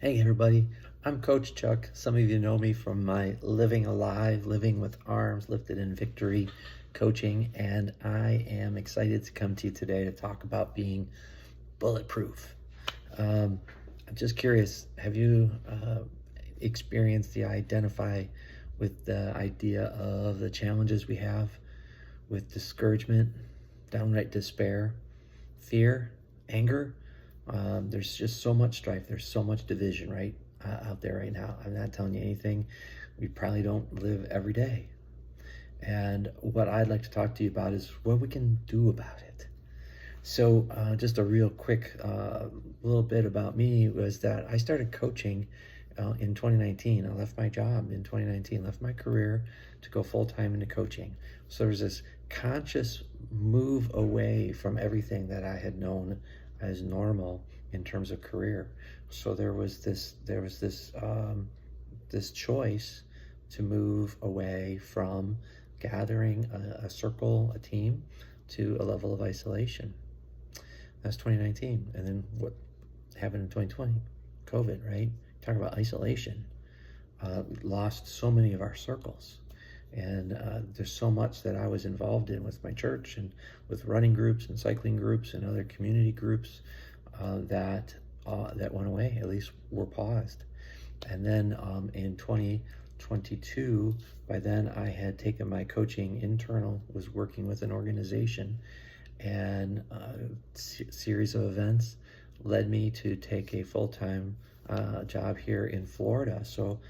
Hey everybody, I'm Coach Chuck. Some of you know me from my Living Alive, Living with Arms Lifted in Victory coaching, and I am excited to come to you today to talk about being bulletproof. I'm just curious, have you experienced identify with the idea of the challenges we have with discouragement, downright despair, fear, anger? There's just so much strife. There's so much division, right, out there right now. I'm not telling you anything we probably don't live every day. And what I'd like to talk to you about is what we can do about it. So, just a real quick little bit about me was that I started coaching in 2019. I left my job in 2019, left my career to go full time into coaching. So there's this conscious move away from everything that I had known as normal in terms of career. So this choice to move away from gathering a circle, a team, to a level of isolation. That's 2019. And then what happened in 2020? COVID, right? Talk about isolation. We lost so many of our circles. And there's so much that I was involved in with my church and with running groups and cycling groups and other community groups that went away, at least were paused. And then in 2022, by then I had taken my coaching internal, was working with an organization, and a series of events led me to take a full-time job here in Florida. So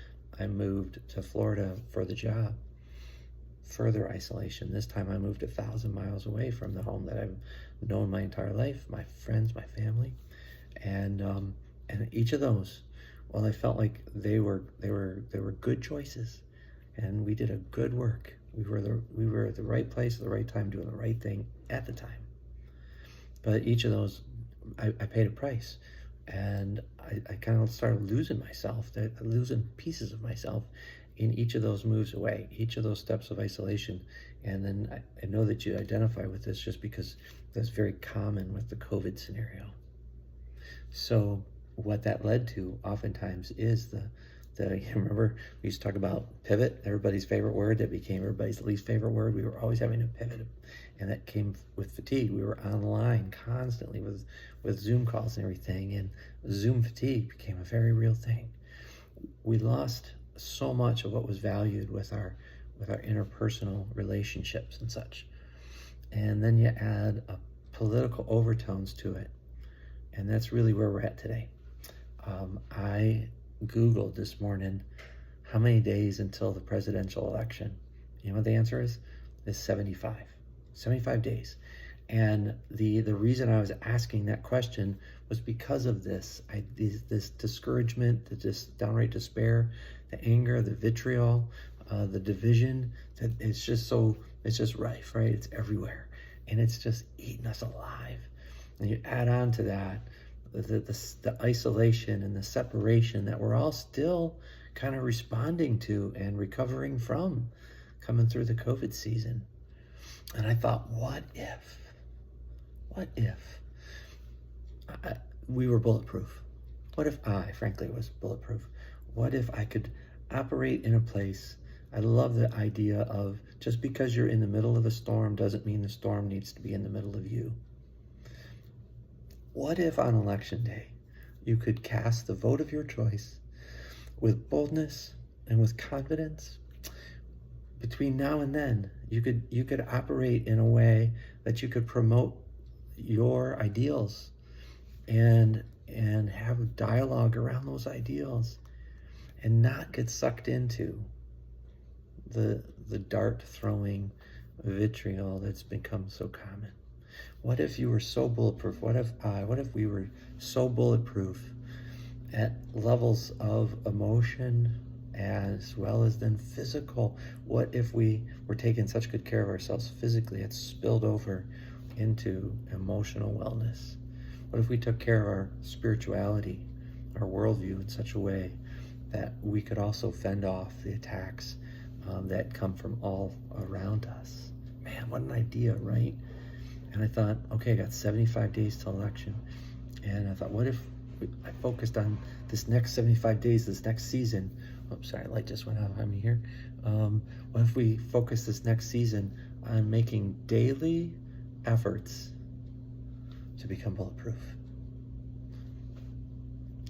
I moved to Florida for the job. Further isolation. This time I moved 1,000 miles away from the home that I've known my entire life, my friends, my family, and each of those, well, I felt like they were good choices, and we did a good work. We were at the right place at the right time, doing the right thing at the time. But each of those, I paid a price, and I kind of started losing myself, losing pieces of myself in each of those moves away, each of those steps of isolation. And then I know that you identify with this just because that's very common with the COVID scenario. So what that led to oftentimes is you remember we used to talk about pivot, everybody's favorite word that became everybody's least favorite word. We were always having to pivot, and that came with fatigue. We were online constantly with Zoom calls and everything, and Zoom fatigue became a very real thing. We lost so much of what was valued with our interpersonal relationships and such. And then you add political overtones to it, and that's really where we're at today. I Googled this morning how many days until the presidential election. You know what the answer is? It's 75 days. And the reason I was asking that question was because of this discouragement, this downright despair, the anger, the vitriol, the division. That it's just rife, right? It's everywhere, and it's just eating us alive. And you add on to that the isolation and the separation that we're all still kind of responding to and recovering from, coming through the COVID season. And I thought, what if we were bulletproof? What if I, frankly, was bulletproof? What if I could operate in a place? I love the idea of just because you're in the middle of a storm doesn't mean the storm needs to be in the middle of you. What if on election day you could cast the vote of your choice with boldness and with confidence? Between now and then, you could operate in a way that you could promote your ideals and have a dialogue around those ideals, and not get sucked into the dart throwing vitriol that's become so common. What if you were so bulletproof? What if we were so bulletproof at levels of emotion as well as then physical? What if we were taking such good care of ourselves physically, it spilled over into emotional wellness? What if we took care of our spirituality, our worldview in such a way that we could also fend off the attacks that come from all around us? Man, what an idea, right? And I thought, okay, I got 75 days till election. And I thought, what if I focused on this next 75 days, this next season. Oh, sorry, light just went out on me here. What if we focus this next season on making daily efforts to become bulletproof?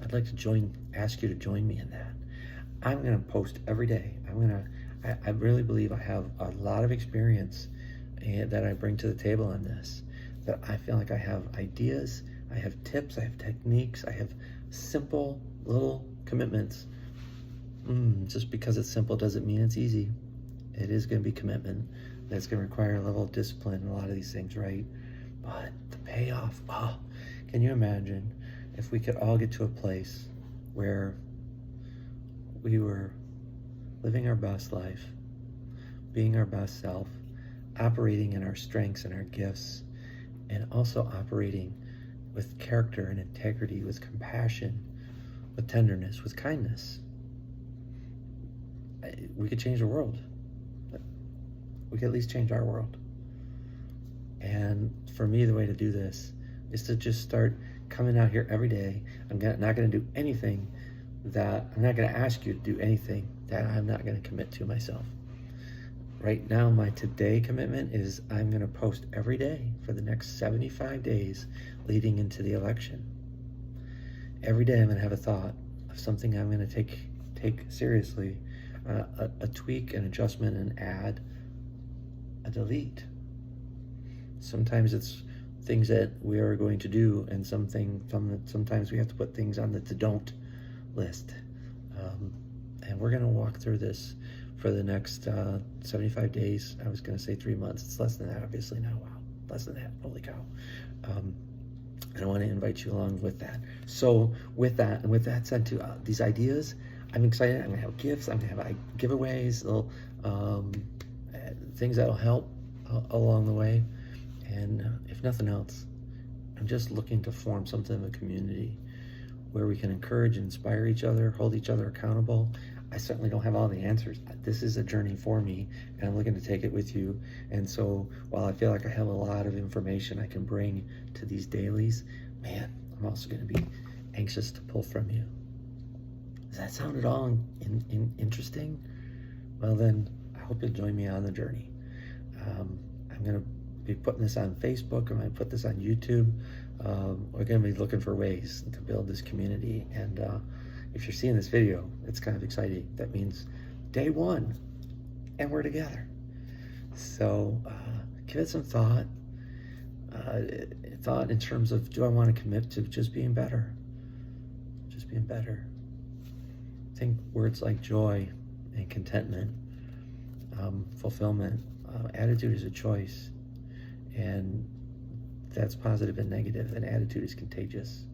I'd like to ask you to join me in that. I'm going to post every day. I really believe I have a lot of experience that I bring to the table on this, that I feel like I have ideas, I have tips, I have techniques, I have simple little commitments. Just because it's simple doesn't mean it's easy. It is going to be commitment. That's going to require a level of discipline and a lot of these things, right? But the payoff, can you imagine if we could all get to a place where we were living our best life, being our best self, operating in our strengths and our gifts, and also operating with character and integrity, with compassion, with tenderness, with kindness. We could change the world. We could at least change our world. And for me, the way to do this is to just start coming out here every day. I'm not going to do anything I'm not going to ask you to do anything that I'm not going to commit to myself. Right now, my today commitment is I'm going to post every day for the next 75 days leading into the election. Every day I'm going to have a thought of something I'm going to take seriously, a tweak, an adjustment, an add, a delete. Sometimes it's things that we are going to do, and sometimes we have to put things on the don't list. And we're going to walk through this for the next 75 days. I was going to say 3 months. It's less than that, obviously now. Wow, less than that. Holy cow. And I want to invite you along with that. So with that said, to these ideas, I'm excited. I'm going to have gifts. I'm going to have giveaways, little things that'll help along the way. And if nothing else, I'm just looking to form something of a community where we can encourage and inspire each other, hold each other accountable. I certainly don't have all the answers. This is a journey for me, and I'm looking to take it with you. And so while I feel like I have a lot of information I can bring to these dailies, man, I'm also going to be anxious to pull from you. Does that sound at all interesting? Well, then I hope you'll join me on the journey. I'm going to be putting this on Facebook. I'm going to put this on YouTube. We're going to be looking for ways to build this community. And if you're seeing this video, it's kind of exciting. That means day one, and we're together. So give it some thought. Thought in terms of, do I want to commit to just being better? Just being better. Think words like joy and contentment, fulfillment. Attitude is a choice, and that's positive and negative, and attitude is contagious.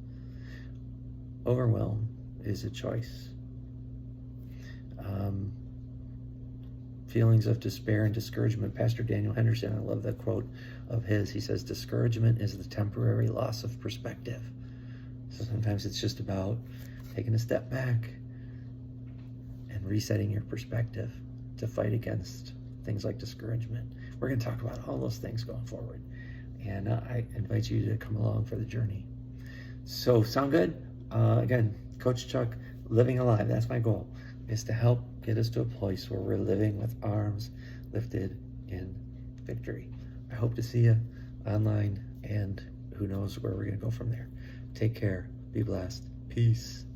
Overwhelm is a choice. Feelings of despair and discouragement. Pastor Daniel Henderson, I love that quote of his. He says, discouragement is the temporary loss of perspective. So sometimes it's just about taking a step back and resetting your perspective to fight against things like discouragement. We're going to talk about all those things going forward. And I invite you to come along for the journey. So, sound good? Again, Coach Chuck, living alive. That's my goal, is to help get us to a place where we're living with arms lifted in victory. I hope to see you online, and who knows where we're going to go from there. Take care. Be blessed. Peace.